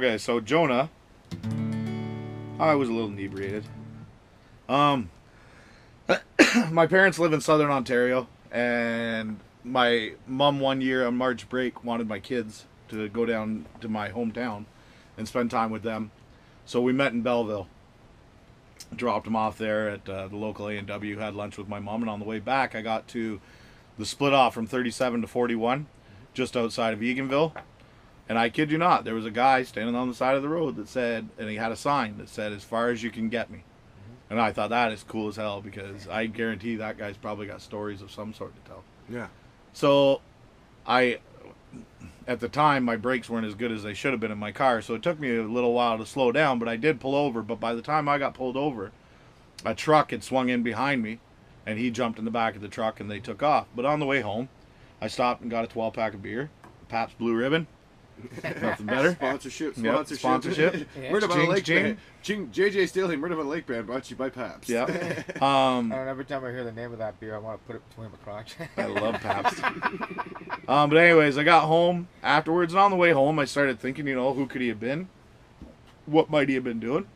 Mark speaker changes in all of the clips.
Speaker 1: Okay, so Jonah, I was a little inebriated. My parents live in Southern Ontario, and my mom one year on March break wanted my kids to go down to my hometown and spend time with them. So we met in Belleville. Dropped them off there at the local A&W, had lunch with my mom, and on the way back I got to the split off from 37 to 41, just outside of Eganville. And I kid you not, there was a guy standing on the side of the road that said, and he had a sign that said, "As far as you can get me." And I thought that is cool as hell, because I guarantee that guy's probably got stories of some sort to tell.
Speaker 2: Yeah.
Speaker 1: So at the time, my brakes weren't as good as they should have been in my car, so it took me a little while to slow down, but I did pull over. But by the time I got pulled over, a truck had swung in behind me, and he jumped in the back of the truck, and they took off. But on the way home, I stopped and got a 12-pack of beer, Pabst Blue Ribbon. Nothing better.
Speaker 2: Sponsorship.
Speaker 1: Yep, sponsorship.
Speaker 2: Yeah. Murder on a Lake Band. JJ Staley, Murder on a Lake Band, brought to you by Pabst.
Speaker 1: Yeah.
Speaker 3: Every time I hear the name of that beer, I want to put it between my crotch.
Speaker 1: I love Pabst. But anyways, I got home afterwards, and on the way home, I started thinking, who could he have been? What might he have been doing?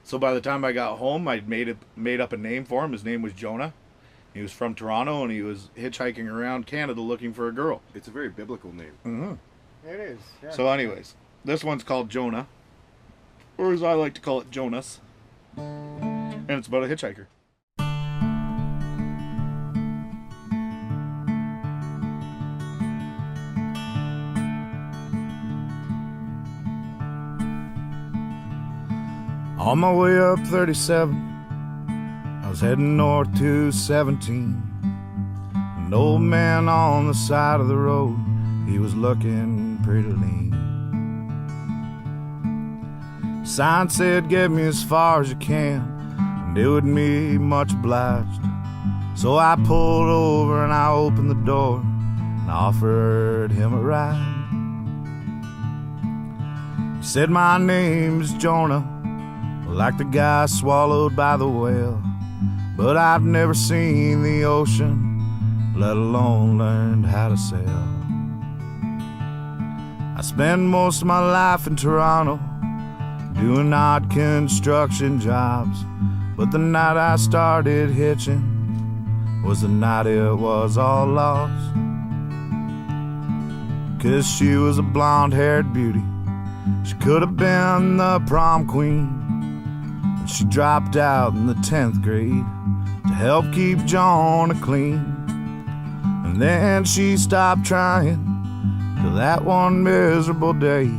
Speaker 1: So by the time I got home, I'd made up a name for him. His name was Jonah. He was from Toronto, and he was hitchhiking around Canada looking for a girl.
Speaker 2: It's a very biblical name.
Speaker 1: Mm-hmm.
Speaker 3: It is. Yeah.
Speaker 1: So anyways, this one's called Jonah, or as I like to call it, Jonas. And it's about a hitchhiker. On my way up 37, I was heading north to 17. An old man on the side of the road, he was looking pretty lean. Sign said, "Get me as far as you can," and it would be much obliged. So I pulled over and I opened the door and offered him a ride. He said, "My name's Jonah, like the guy swallowed by the whale, but I've never seen the ocean, let alone learned how to sail. I spent most of my life in Toronto, doing odd construction jobs, but the night I started hitching was the night it was all lost. 'Cause she was a blonde-haired beauty, she could have been the prom queen. She dropped out in the 10th grade to help keep Jonah clean. And then she stopped trying till that one miserable day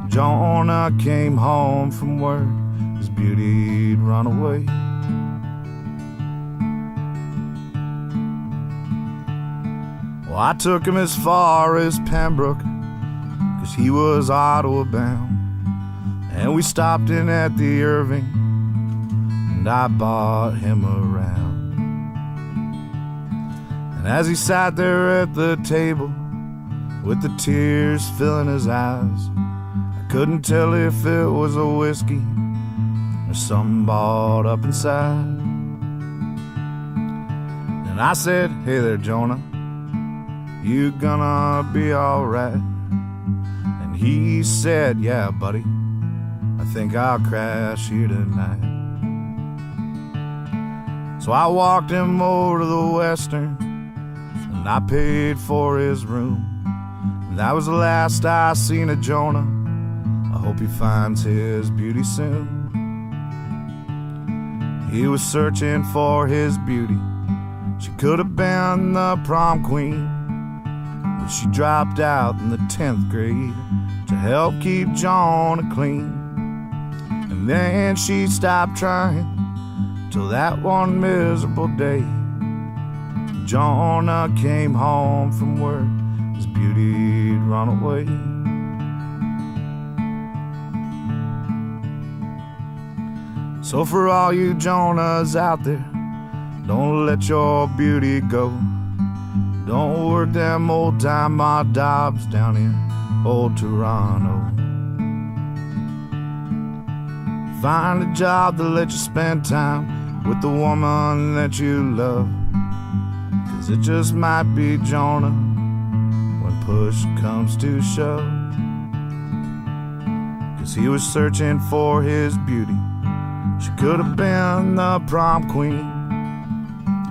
Speaker 1: Jonah came home from work, his beauty'd run away. Well, I took him as far as Pembroke, 'cause he was Ottawa bound. And we stopped in at the Irving, and I bought him around. And as he sat there at the table, with the tears filling his eyes, I couldn't tell if it was a whiskey or something bought up inside. And I said, "Hey there, Jonah, you gonna be alright?" And he said, "Yeah, buddy, I think I'll crash here tonight." So I walked him over to the Western, and I paid for his room. And that was the last I seen of Jonah. I hope he finds his beauty soon. He was searching for his beauty. She could have been the prom queen, but she dropped out in the 10th grade to help keep Jonah clean. And then she stopped trying till that one miserable day Jonah came home from work, his beauty'd run away. So for all you Jonahs out there, don't let your beauty go. Don't work them old-time odd jobs down in old Toronto. Find a job that lets you spend time with the woman that you love, 'cause it just might be Jonah when push comes to shove. 'cause he was searching for his beauty. She could have been the prom queen.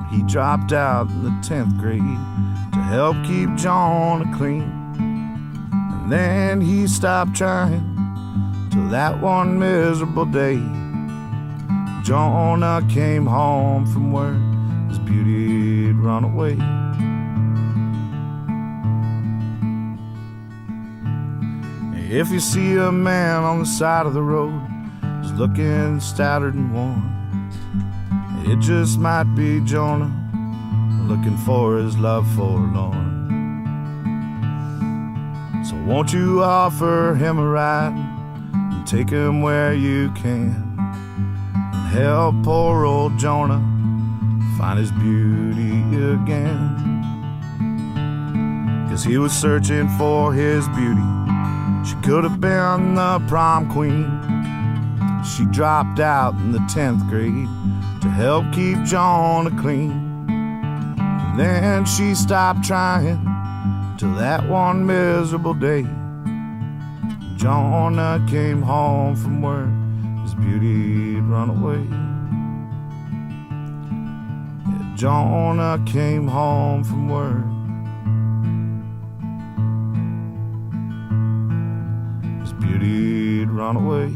Speaker 1: He dropped out in the 10th grade to help keep Jonah clean. And then he stopped trying till that one miserable day. Jonah came home from work, his beauty had run away. If you see a man on the side of the road, he's looking stouter and worn, it just might be Jonah, looking for his love forlorn. So won't you offer him a ride and take him where you can, and help poor old Jonah find his beauty again. 'Cause he was searching for his beauty. She could have been the prom queen. She dropped out in the 10th grade to help keep Jonah clean. And then she stopped trying till that one miserable day. Jonah came home from work, his beauty had run away. Yeah, Jonah came home from work, his beauty had run away.